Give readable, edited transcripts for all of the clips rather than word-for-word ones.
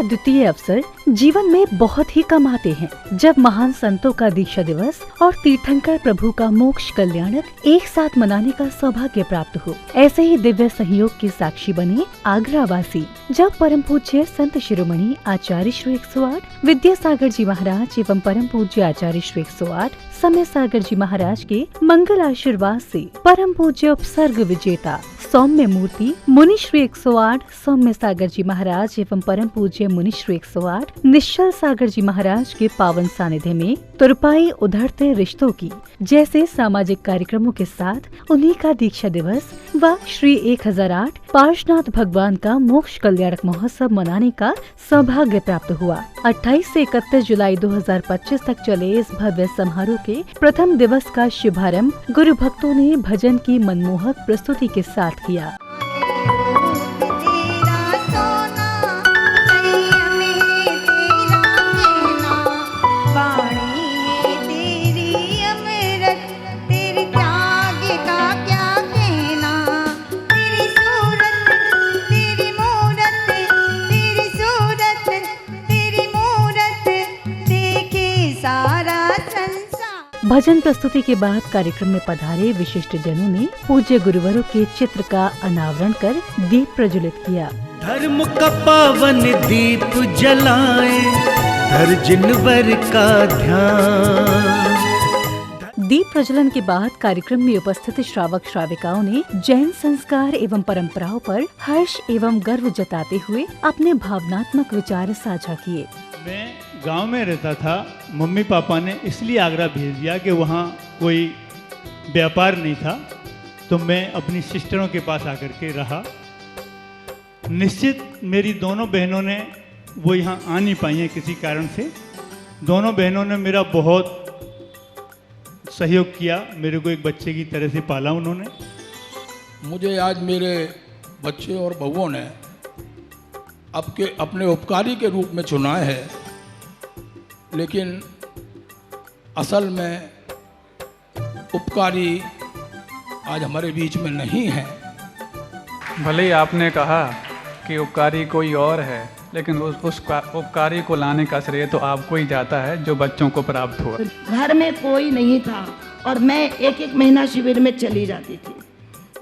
अद्वितीय अवसर जीवन में बहुत ही कम आते हैं, जब महान संतों का दीक्षा दिवस और तीर्थंकर प्रभु का मोक्ष कल्याणक एक साथ मनाने का सौभाग्य प्राप्त हो। ऐसे ही दिव्य सहयोग के साक्षी बने आगरा वासी, जब परम पूज्य संत शिरोमणि आचार्य श्री 108 विद्यासागर जी महाराज एवं परम पूज्य आचार्य श्री 108 समय सागर जी महाराज के मंगल आशीर्वाद से परम पूज्य उपसर्ग विजेता सौम्य मूर्ति मुनि श्री 108 सौम्य सागर जी महाराज एवं परम पूज्य मुनि श्री 108 निश्चल सागर जी महाराज के पावन सानिध्य में तुरपाई उधरते रिश्तों की जैसे सामाजिक कार्यक्रमों के साथ उन्हीं का दीक्षा दिवस व श्री 1008 पार्श्वनाथ भगवान का मोक्ष कल्याणक महोत्सव मनाने का सौभाग्य प्राप्त हुआ। 28 से 31 जुलाई 2025 तक चले इस भव्य समारोह के प्रथम दिवस का शुभारंभ गुरु भक्तों ने भजन की मनमोहक प्रस्तुति के साथ किया। भजन प्रस्तुति के बाद कार्यक्रम में पधारे विशिष्ट जनों ने पूज्य गुरुवरों के चित्र का अनावरण कर दीप प्रज्वलित किया। धर्म का पावन दीप जलाए धर जिनवर का ध्यान। दीप प्रज्वलन के बाद कार्यक्रम में उपस्थित श्रावक श्राविकाओं ने जैन संस्कार एवं परंपराओं पर हर्ष एवं गर्व जताते हुए अपने भावनात्मक विचार साझा किए। मैं गांव में रहता था, मम्मी पापा ने इसलिए आगरा भेज दिया कि वहाँ कोई व्यापार नहीं था, तो मैं अपनी सिस्टरों के पास आकर के रहा। निश्चित मेरी दोनों बहनों ने वो यहाँ आ नहीं पाई हैं किसी कारण से। दोनों बहनों ने मेरा बहुत सहयोग किया, मेरे को एक बच्चे की तरह से पाला उन्होंने। मुझे आज मेरे बच्चे और बहुओं ने अपने उपकारी के रूप में चुना है, लेकिन असल में उपकारी आज हमारे बीच में नहीं है। भले ही आपने कहा कि उपकारी कोई और है, लेकिन उस उपकारी को लाने का श्रेय तो आपको ही जाता है जो बच्चों को प्राप्त हुआ। घर में कोई नहीं था और मैं एक एक महीना शिविर में चली जाती थी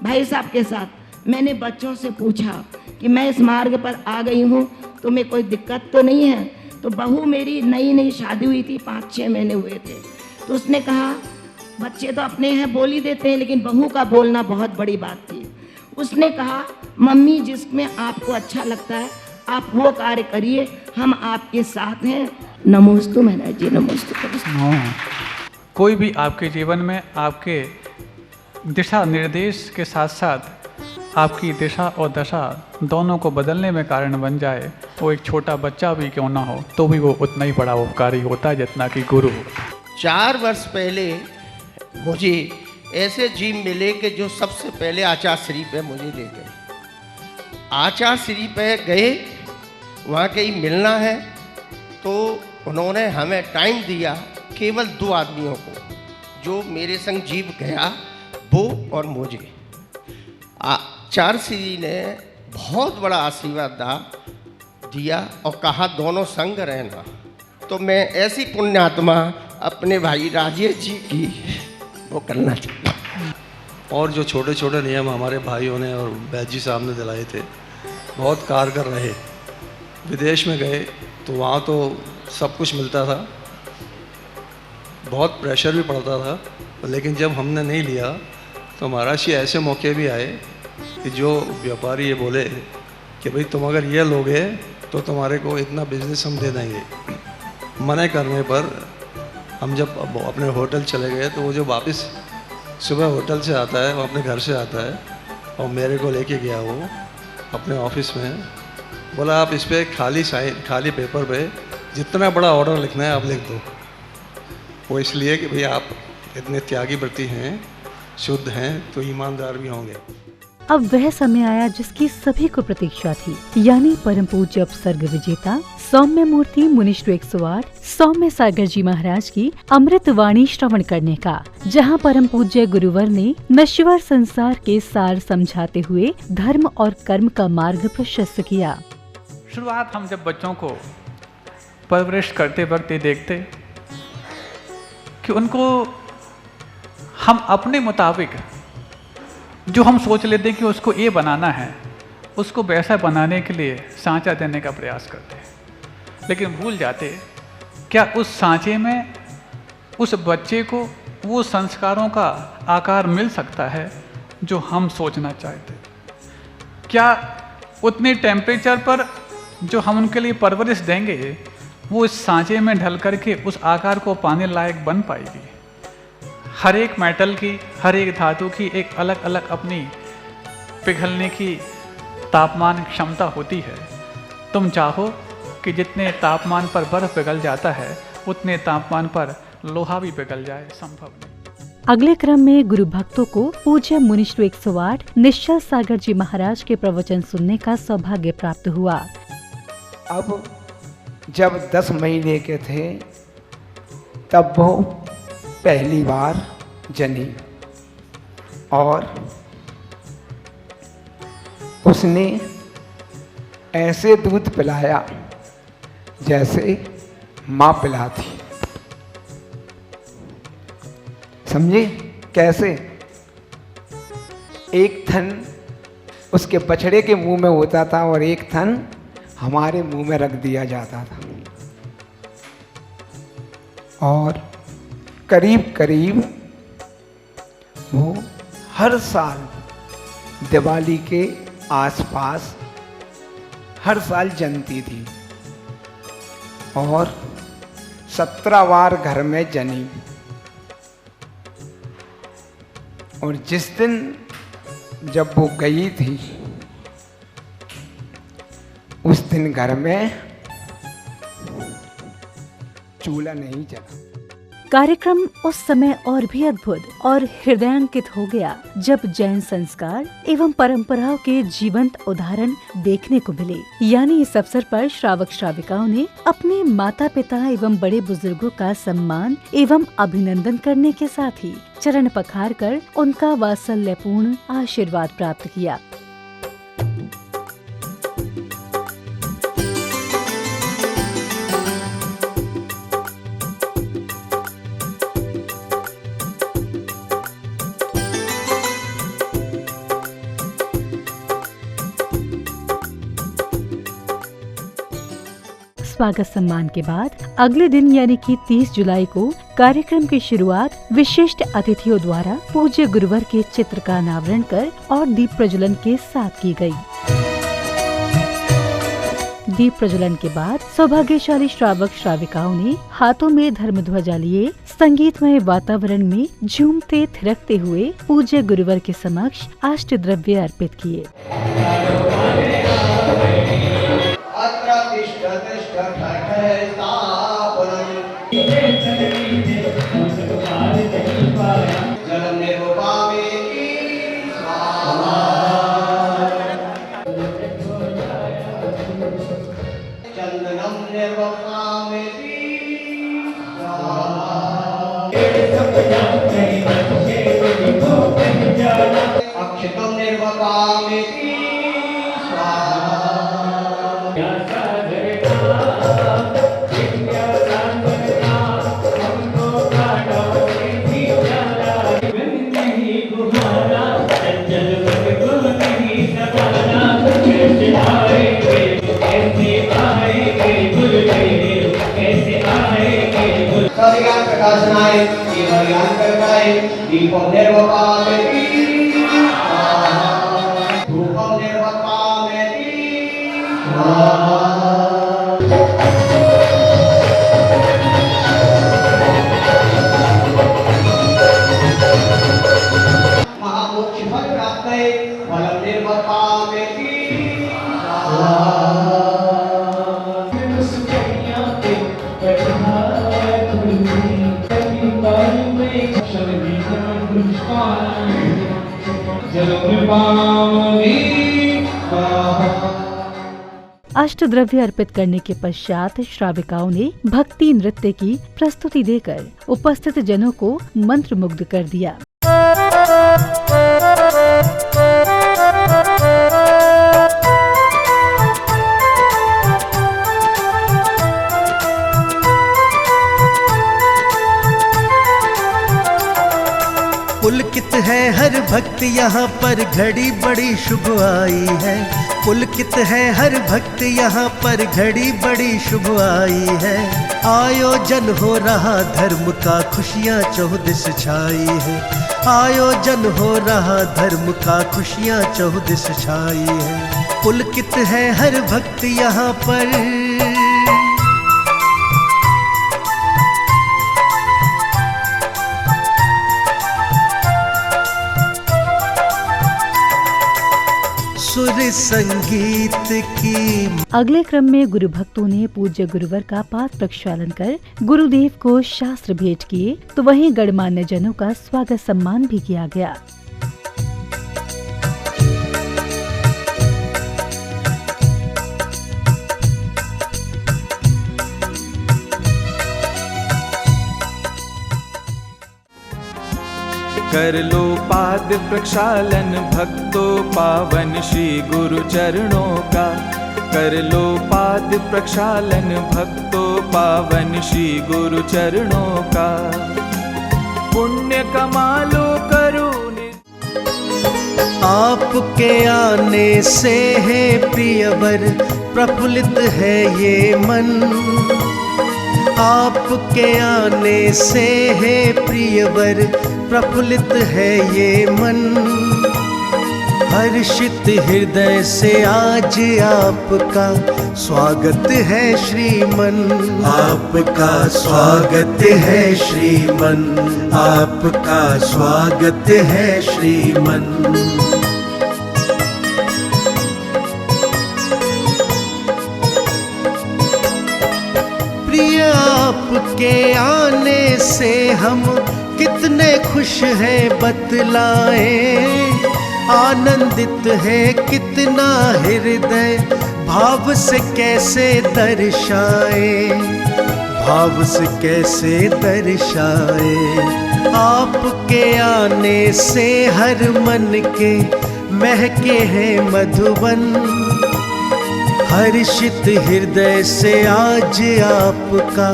भाई साहब के साथ। मैंने बच्चों से पूछा कि मैं इस मार्ग पर आ गई हूँ, तुम्हें कोई दिक्कत तो नहीं है? तो बहू मेरी नई शादी हुई थी, 5-6 महीने हुए थे, तो उसने कहा बच्चे तो अपने हैं बोल ही देते हैं, लेकिन बहू का बोलना बहुत बड़ी बात थी। उसने कहा मम्मी जिसमें आपको अच्छा लगता है आप वो कार्य करिए, हम आपके साथ हैं। नमोस्तु मैना जी, नमोस्तु। कोई भी आपके जीवन में आपके दिशा निर्देश के साथ साथ आपकी दिशा और दशा दोनों को बदलने में कारण बन जाए, वो एक छोटा बच्चा भी क्यों ना हो तो भी वो उतना ही बड़ा उपकारी होता है जितना कि गुरु हो। 4 वर्ष पहले मुझे ऐसे जीव मिले कि जो सबसे पहले आचार्य पे मुझे ले गए। आचार्य पे गए, वहाँ कहीं मिलना है, तो उन्होंने हमें टाइम दिया केवल 2 आदमियों को, जो मेरे संग जीव गया वो और मुझे। आचार्य जी ने बहुत बड़ा आशीर्वाद दिया और कहा दोनों संग रहना। तो मैं ऐसी पुण्यात्मा अपने भाई राजेश जी की वो करना चाहता हूँ। और जो छोटे छोटे नियम हमारे भाइयों ने और बैद जी साहब ने दिलाए थे, बहुत कारगर रहे। विदेश में गए तो वहाँ तो सब कुछ मिलता था, बहुत प्रेशर भी पड़ता था, लेकिन जब हमने नहीं लिया तो महाराज जी ऐसे मौके भी आए कि जो व्यापारी ये बोले कि भाई तुम अगर ये लोगे तो तुम्हारे को इतना बिजनेस हम दे देंगे। मना करने पर हम जब अपने होटल चले गए तो वो जो वापस सुबह होटल से आता है, वो अपने घर से आता है और मेरे को लेके गया वो अपने ऑफिस में, बोला आप इस पर खाली पेपर पे जितना बड़ा ऑर्डर लिखना है आप लिख दो। वो इसलिए कि भाई आप इतने त्यागी व्रती हैं, शुद्ध हैं, तो ईमानदार भी होंगे। अब वह समय आया जिसकी सभी को प्रतीक्षा थी, यानी परम पूज्य उपसर्ग विजेता सौम्य मूर्ति मुनि श्री 108 सौम्य सागर जी महाराज की अमृत वाणी श्रवण करने का, जहां परम पूज्य गुरुवर ने नश्वर संसार के सार समझाते हुए धर्म और कर्म का मार्ग प्रशस्त किया। शुरुआत हम जब बच्चों को परवरिश करते वक्त ये देखते कि उनको हम अपने मुताबिक जो हम सोच लेते कि उसको ये बनाना है, उसको वैसा बनाने के लिए सांचा देने का प्रयास करते हैं, लेकिन भूल जाते क्या उस सांचे में उस बच्चे को वो संस्कारों का आकार मिल सकता है जो हम सोचना चाहते। क्या उतने टेम्परेचर पर जो हम उनके लिए परवरिश देंगे वो इस सांचे में ढल करके उस आकार को पाने लायक बन पाएगी। हर एक मेटल की, हर एक धातु की एक अलग अलग अपनी पिघलने की तापमान क्षमता होती है। तुम चाहो कि जितने तापमान पर बर्फ पिघल जाता है उतने तापमान पर लोहा भी पिघल जाए, संभव नहीं। अगले क्रम में गुरु भक्तों को पूज्य मुनिश्री 108 निश्चल सागर जी महाराज के प्रवचन सुनने का सौभाग्य प्राप्त हुआ। अब जब 10 महीने के थे तब वो पहली बार जनी और उसने ऐसे दूध पिलाया जैसे माँ पिलाती। समझे कैसे? एक थन उसके बछड़े के मुंह में होता था और एक थन हमारे मुंह में रख दिया जाता था, और करीब करीब वो हर साल दिवाली के आसपास हर साल जनती थी और 17 बार घर में जनी। और जिस दिन जब वो गई थी उस दिन घर में चूल्हा नहीं जला। कार्यक्रम उस समय और भी अद्भुत और हृदयांकित हो गया जब जैन संस्कार एवं परंपराओं के जीवंत उदाहरण देखने को मिले। यानी इस अवसर पर श्रावक श्राविकाओं ने अपने माता पिता एवं बड़े बुजुर्गों का सम्मान एवं अभिनंदन करने के साथ ही चरण पखार कर उनका वात्सल्यपूर्ण आशीर्वाद प्राप्त किया। स्वागत सम्मान के बाद अगले दिन यानी कि 30 जुलाई को कार्यक्रम की शुरुआत विशिष्ट अतिथियों द्वारा पूज्य गुरुवर के चित्र का अनावरण कर और दीप प्रज्वलन के साथ की गई। दीप प्रज्वलन के बाद सौभाग्यशाली श्रावक श्राविकाओं ने हाथों में धर्म ध्वजा लिए संगीतमय वातावरण में झूमते थिरकते हुए पूज्य गुरुवर के समक्ष अष्ट द्रव्य अर्पित किए। अष्ट द्रव्य अर्पित करने के पश्चात श्राविकाओं ने भक्ति नृत्य की प्रस्तुति देकर उपस्थित जनों को मंत्रमुग्ध कर दिया। भक्त यहाँ पर घड़ी बड़ी शुभ आई है। पुलकित है हर भक्त यहाँ पर घड़ी बड़ी शुभ आई है। आयोजन हो रहा धर्म का खुशियाँ चौदिस छाई है। आयोजन हो रहा धर्म का खुशियाँ चौदिस छाई है। पुलकित है हर भक्त यहाँ पर। सुर संगीत की। अगले क्रम में गुरु भक्तों ने पूज्य गुरुवर का पाद प्रक्षालन कर गुरुदेव को शास्त्र भेंट किए, तो वहीं गणमान्य जनों का स्वागत सम्मान भी किया गया। कर लो पाद प्रक्षालन भक्तों पावन श्री गुरु चरणों का। कर लो पाद प्रक्षालन भक्तों पावन श्री गुरु चरणों का। पुण्य कमा लो करो। आपके आने से है प्रियवर प्रफुल्लित है ये मन। आपके आने से है प्रियवर प्रफुल्लित है ये मन। हर्षित हृदय से आज आपका स्वागत है श्रीमन। आपका स्वागत है श्रीमन। आपका स्वागत है श्रीमन। प्रिय आपके आने से हम कितने खुश हैं बतलाएं। आनंदित है कितना हृदय भाव से कैसे दर्शाए। भाव से कैसे दर्शाए। आपके आने से हर मन के महके हैं मधुबन। हर्षित हृदय से आज आपका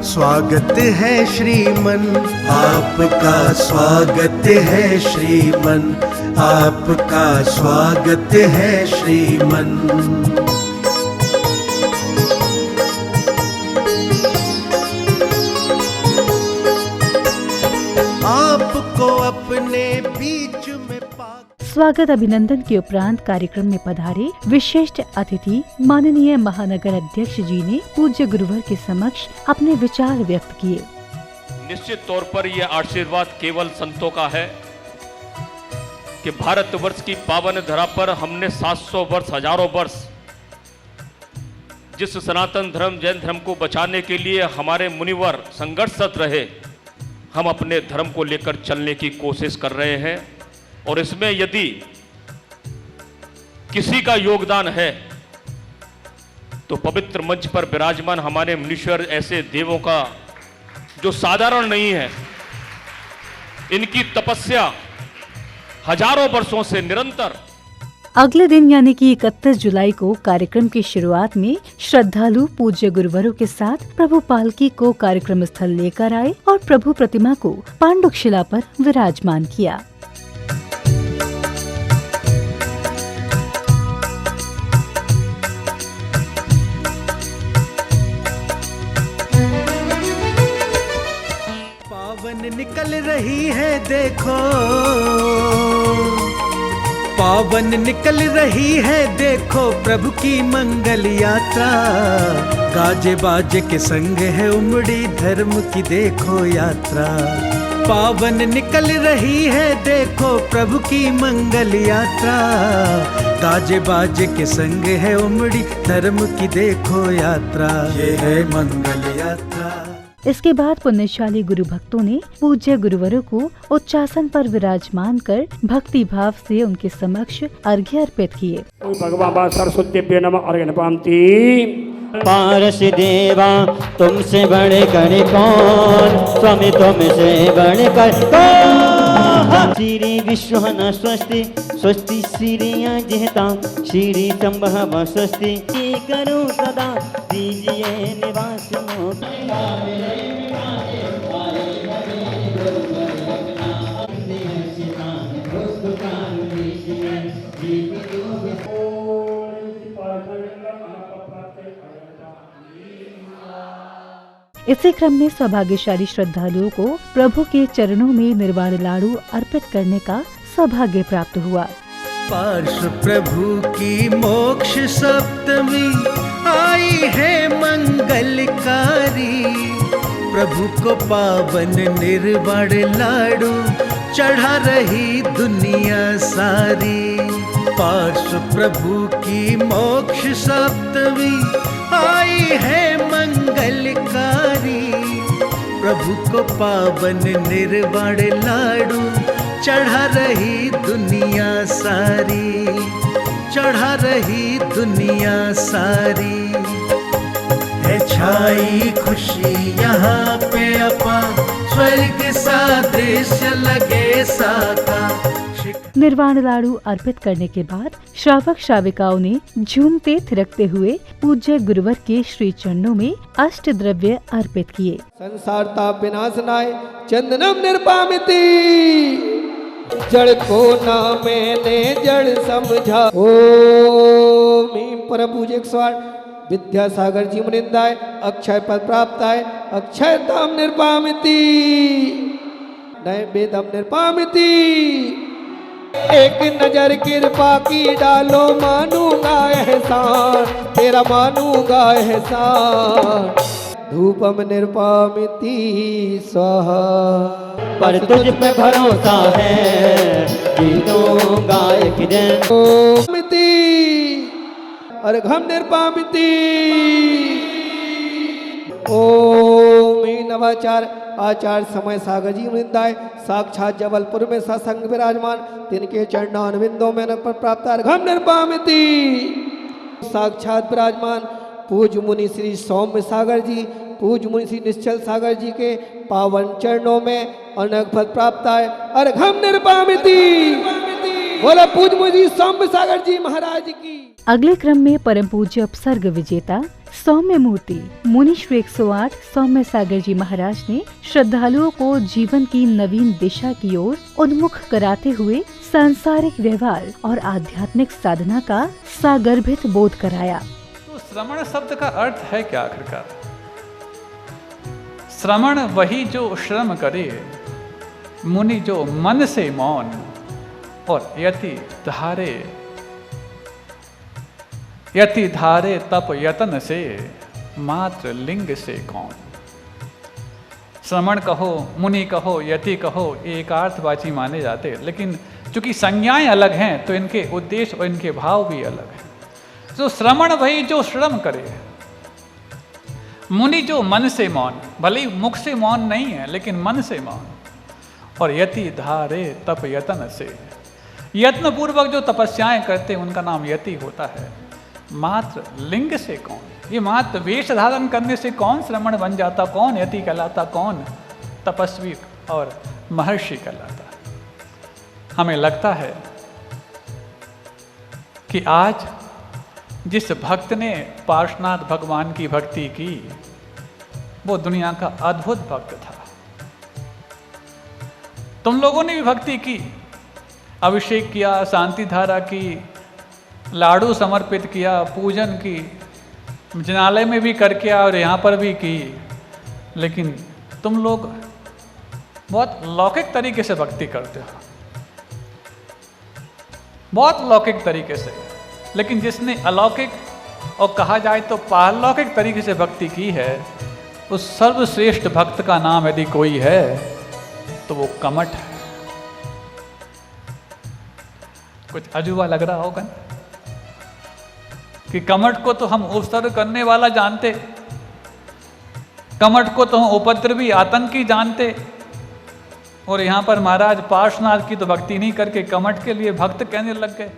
स्वागत है श्रीमन। आपका स्वागत है श्रीमन। आपका स्वागत है श्रीमन। आपको अपने बीच में स्वागत अभिनंदन के उपरांत कार्यक्रम में पधारे विशिष्ट अतिथि माननीय महानगर अध्यक्ष जी ने पूज्य गुरुवर के समक्ष अपने विचार व्यक्त किए। निश्चित तौर पर यह आशीर्वाद केवल संतों का है कि भारतवर्ष की पावन धरा पर हमने 700 वर्ष, हजारों वर्ष जिस सनातन धर्म जैन धर्म को बचाने के लिए हमारे मुनिवर संघर्षरत रहे, हम अपने धर्म को लेकर चलने की कोशिश कर रहे हैं। और इसमें यदि किसी का योगदान है तो पवित्र मंच पर विराजमान हमारे मुनीश्वर ऐसे देवों का, जो साधारण नहीं है। इनकी तपस्या हजारों वर्षों से निरंतर। अगले दिन यानी कि 31 जुलाई को कार्यक्रम की शुरुआत में श्रद्धालु पूज्य गुरुवरों के साथ प्रभु पालकी को कार्यक्रम स्थल लेकर आए और प्रभु प्रतिमा को पांडुशिला पर विराजमान किया। निकल रही है देखो, पावन निकल रही है देखो प्रभु की मंगल यात्रा। गाजे बाजे के संग है उमड़ी धर्म की देखो यात्रा। पावन निकल रही है देखो प्रभु की मंगल यात्रा। गाजे बाजे के संग है उमड़ी धर्म की देखो यात्रा। ये है मंगल यात्रा। इसके बाद पुण्यशाली गुरु भक्तों ने पूज्य गुरुवरों को उच्चासन पर विराजमान कर भक्ति भाव से उनके समक्ष अर्घ्य अर्पित किए। भगवान सरस्वती नमः अर्घ्य पांति। पारस देवा तुमसे बड़े कर कौन, स्वामी तुमसे बड़े कर कौन। श्री विश्वहन स्वस्ति स्वस्ति श्री जहता श्री संभव स्वस्ति करो सदा दीजिए निवास इसी क्रम में सौभाग्यशाली श्रद्धालुओं को प्रभु के चरणों में निर्वाण लाडू अर्पित करने का सौभाग्य प्राप्त हुआ। पार्श्व प्रभु की मोक्ष सप्तमी आई है मंगलकारी, प्रभु को पावन निर्वाण लाडू चढ़ा रही दुनिया सारी। पार्श्व प्रभु की मोक्ष सप्तमी आई है मंगलकारी, प्रभु को पावन निर्वाण लाडू चढ़ा रही दुनिया सारी, चढ़ा रही दुनिया सारी। है छाई खुशी यहाँ पे अपा, स्वर्ग सा दृश्य लगे साका। निर्वाण लाडू अर्पित करने के बाद श्रावक श्राविकाओं ने झूमते थिरकते हुए पूज्य गुरुवर के श्री चरणों में अष्ट द्रव्य अर्पित किए। संसार ताप विनाशनाय चंदनम निर्पामिति, जड़ को ना मैंने जड़ समझा। ओम परम पूज्य 108 विद्यासागर जी मुनिंदाय अक्षय पद प्राप्ताय अक्षय धाम निर्पामिति, नए वेदम निर्पामिति। एक नजर कृपा की डालो, मानूंगा एहसान तेरा, मानूंगा एहसान। धूपम निर्पामिति स्वाहा, पर तुझ पे भरोसा है, जीतूंगा एक दिन। मिति अर्घम निर्पामिति। ओम नवाचार आचार्य समय सागर जी वृंदाय साक्षात जबलपुर में सत्संग विराजमान, तिनके चरणारविंदों में पर प्राप्त अर्घम निर्पामिति। साक्षात विराजमान पूज्य मुनि श्री सौम्य सागर जी, पूज्य मुनि श्री निश्चल सागर जी के पावन चरणों में अनग फल प्राप्त है अर्घम निर्पामिति। बोला पूज्य मुनि श्री सौम्य सागर जी महाराज की। अगले क्रम में परम पूज्य अपसर्ग विजेता सौम्य मूर्ति मुनि श्री 108 सौम्य सागर जी महाराज ने श्रद्धालुओं को जीवन की नवीन दिशा की ओर उन्मुख कराते हुए सांसारिक व्यवहार और आध्यात्मिक साधना का सागर्भित बोध कराया। तो श्रवण शब्द का अर्थ है क्या आखिरकार? श्रवण वही जो श्रम करे, मुनि जो मन से मौन, और यति धारे तप यतन से, मात्र लिंग से कौन। श्रवण कहो, मुनि कहो, यति कहो, एकार्थवाची माने जाते, लेकिन चूंकि संज्ञाएं अलग हैं तो इनके उद्देश्य और इनके भाव भी अलग हैं। तो श्रवण वही जो श्रम करे, मुनि जो मन से मौन, भले ही मुख से मौन नहीं है लेकिन मन से मौन, और यति धारे तप यतन से, यत्न पूर्वक जो तपस्याएं करते हैं उनका नाम यति होता है। मात्र लिंग से कौन, ये मात्र वेश धारण करने से कौन श्रमण बन जाता, कौन यति कहलाता, कौन तपस्वी और महर्षि कहलाता। हमें लगता है कि आज जिस भक्त ने पार्श्वनाथ भगवान की भक्ति की वो दुनिया का अद्भुत भक्त था। तुम लोगों ने भी भक्ति की, अभिषेक किया, शांति धारा की, लाडू समर्पित किया, पूजन की, जनालय में भी करके और यहाँ पर भी की, लेकिन तुम लोग बहुत लौकिक तरीके से भक्ति करते हो, बहुत लौकिक तरीके से। लेकिन जिसने अलौकिक और कहा जाए तो पारलौकिक तरीके से भक्ति की है, उस सर्वश्रेष्ठ भक्त का नाम यदि कोई है तो वो कमठ है। कुछ अजूबा लग रहा होगा कि कमठ को तो हम उपसर्ग करने वाला जानते, कमठ को तो हम उपद्रवी आतंकी जानते, और यहाँ पर महाराज पार्श्वनाथ की तो भक्ति नहीं करके कमठ के लिए भक्त कहने लग गए।